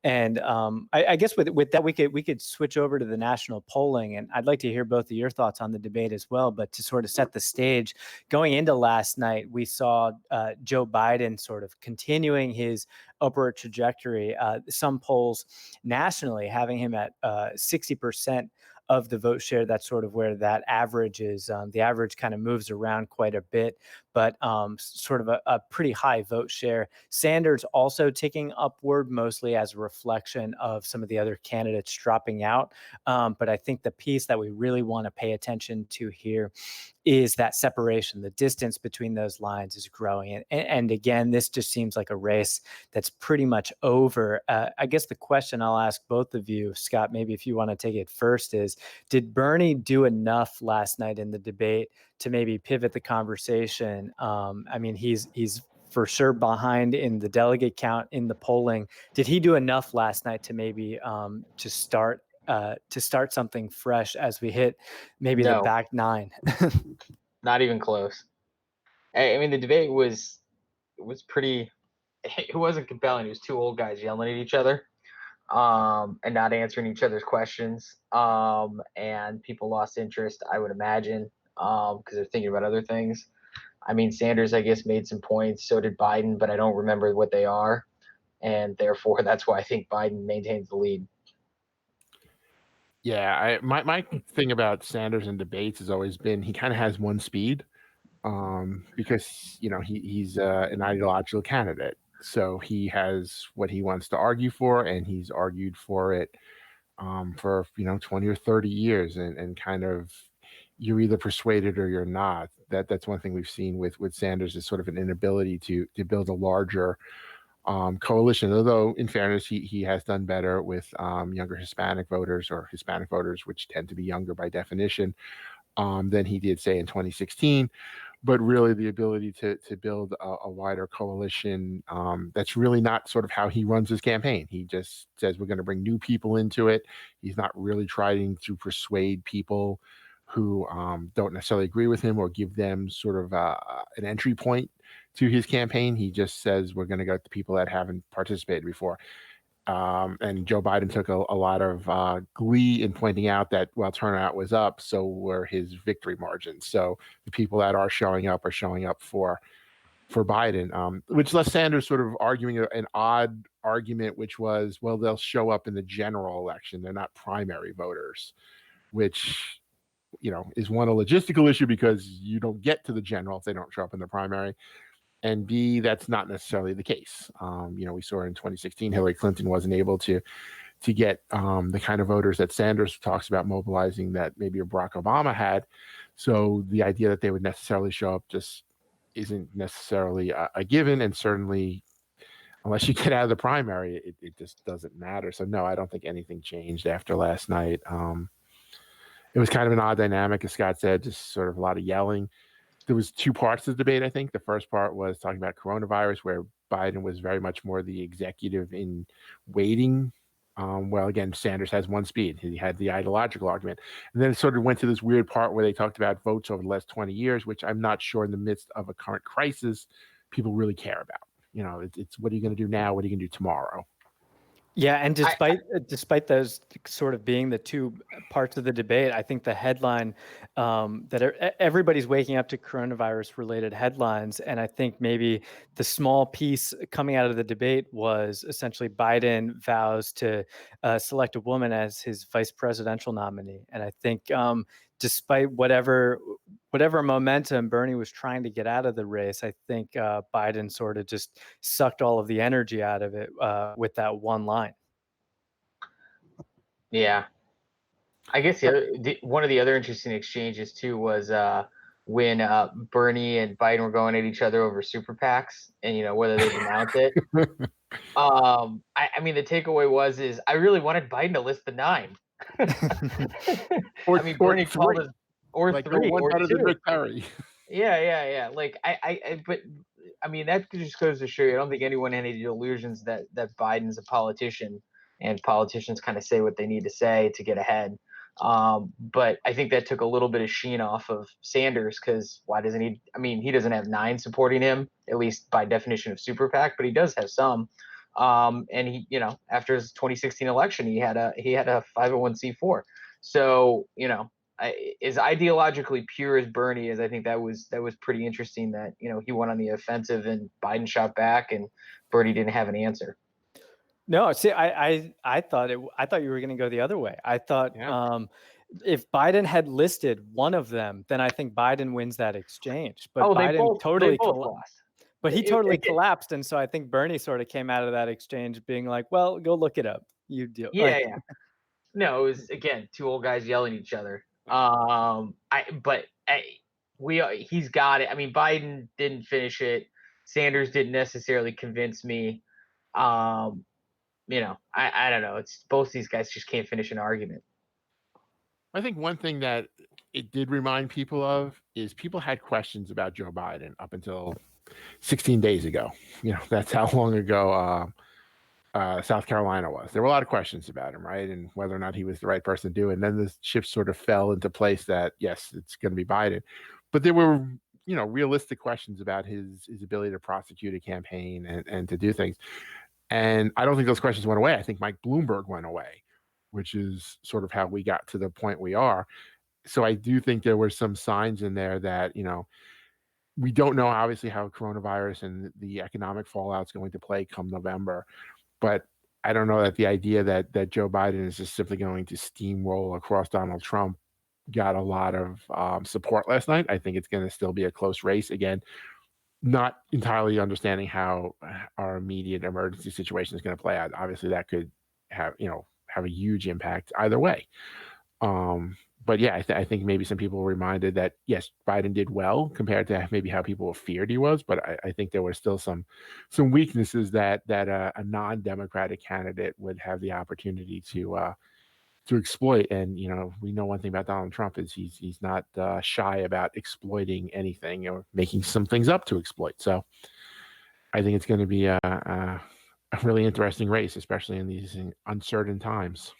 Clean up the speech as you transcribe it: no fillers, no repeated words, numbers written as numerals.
And I guess with that, we could switch over to the national polling, and I'd like to hear both of your thoughts on the debate as well. But to sort of set the stage, going into last night, we saw Joe Biden sort of continuing his upward trajectory. Some polls nationally having him at 60% of the vote share. That's sort of where that average is. The average kind of moves around quite a bit, but sort of a pretty high vote share. Sanders also ticking upward, mostly as a reflection of some of the other candidates dropping out. But I think the piece that we really want to pay attention to here is that separation. The distance between those lines is growing. And again, this just seems like a race that's pretty much over. I guess the question I'll ask both of you, Scott, maybe if you want to take it first, is did Bernie do enough last night in the debate to maybe pivot the conversation? I mean, he's for sure behind in the delegate count in the polling. Did he do enough last night to maybe to start something fresh as we hit maybe the No, back nine? not even close. I mean, the debate was pretty. It wasn't compelling. It was two old guys yelling at each other, and not answering each other's questions. And people lost interest, I would imagine, because they're thinking about other things. I mean, Sanders, I guess, made some points. So did Biden, but I don't remember what they are, and therefore that's why I think Biden maintains the lead. Yeah, my thing about Sanders in debates has always been he kind of has one speed, because he's an ideological candidate, so he has what he wants to argue for, and he's argued for it for 20 or 30 years, and kind of you're either persuaded or you're not. That's one thing we've seen with Sanders is sort of an inability to build a larger coalition. Although, in fairness, he has done better with younger Hispanic voters, or Hispanic voters, which tend to be younger by definition, than he did, say, in 2016. But really, the ability to build a wider coalition, that's really not sort of how he runs his campaign. He just says we're going to bring new people into it. He's not really trying to persuade people who don't necessarily agree with him or give them sort of an entry point to his campaign. He just says we're going to go to people that haven't participated before. And Joe Biden took a lot of glee in pointing out that while turnout was up, so were his victory margins. So the people that are showing up for Biden, which left Sanders sort of arguing an odd argument, which was, well, they'll show up in the general election. They're not primary voters, which is one, a logistical issue because you don't get to the general if they don't show up in the primary. And B, that's not necessarily the case. We saw in 2016, Hillary Clinton wasn't able to get the kind of voters that Sanders talks about mobilizing that maybe Barack Obama had. So the idea that they would necessarily show up just isn't necessarily a given. And certainly, unless you get out of the primary, it just doesn't matter. So no, I don't think anything changed after last night. It was kind of an odd dynamic, as Scott said, just sort of a lot of yelling. There was two parts to the debate, I think. The first part was talking about coronavirus, where Biden was very much more the executive in waiting. Well, again, Sanders has one speed. He had the ideological argument. And then it sort of went to this weird part where they talked about votes over the last 20 years, which I'm not sure in the midst of a current crisis, people really care about. It's what are you going to do now? What are you going to do tomorrow? Yeah, and despite those sort of being the two parts of the debate, I think the headline everybody's waking up to coronavirus-related headlines, and I think maybe the small piece coming out of the debate was essentially Biden vows to select a woman as his vice presidential nominee, and I think despite whatever momentum Bernie was trying to get out of the race, I think Biden sort of just sucked all of the energy out of it with that one line. Yeah, I guess one of the other interesting exchanges too was when Bernie and Biden were going at each other over super PACs and whether they denounce it. I mean, the takeaway is I really wanted Biden to list the 9. Or, I mean, or Bernie three. called us or Like 3 one or better 2. than Rick Perry. Yeah. Like but I mean, that just goes to show you. I don't think anyone had any illusions that Biden's a politician, and politicians kind of say what they need to say to get ahead. But I think that took a little bit of sheen off of Sanders, because why doesn't he? I mean, he doesn't have 9 supporting him, at least by definition of super PAC, but he does have some. And he, after his 2016 election, he had a 501c4. So, as ideologically pure as Bernie is, I think that was pretty interesting that, he went on the offensive and Biden shot back and Bernie didn't have an answer. No, see, I thought you were going to go the other way. I thought if Biden had listed one of them, then I think Biden wins that exchange. But Biden they both lost. But he totally collapsed, and so I think Bernie sort of came out of that exchange being like, "Well, go look it up. You deal." Yeah. No, it was again 2 old guys yelling at each other. He's got it. I mean, Biden didn't finish it. Sanders didn't necessarily convince me. I don't know. It's both these guys just can't finish an argument. I think one thing that it did remind people of is people had questions about Joe Biden up until 16 days ago. That's how long ago South Carolina was. There were a lot of questions about him, right? And whether or not he was the right person to do it. And then the chips sort of fell into place that, yes, it's going to be Biden. But there were, realistic questions about his ability to prosecute a campaign and to do things. And I don't think those questions went away. I think Mike Bloomberg went away, which is sort of how we got to the point we are. So I do think there were some signs in there that, we don't know obviously how coronavirus and the economic fallout is going to play come November. But I don't know that the idea that Joe Biden is just simply going to steamroll across Donald Trump got a lot of support last night. I think it's going to still be a close race. Again, not entirely understanding how our immediate emergency situation is going to play out. Obviously, that could have a huge impact either way. But yeah, I think maybe some people were reminded that, yes, Biden did well compared to maybe how people feared he was. But I think there were still some weaknesses that a non-Democratic candidate would have the opportunity to exploit. And, we know one thing about Donald Trump is he's not shy about exploiting anything or making some things up to exploit. So I think it's going to be a really interesting race, especially in these uncertain times.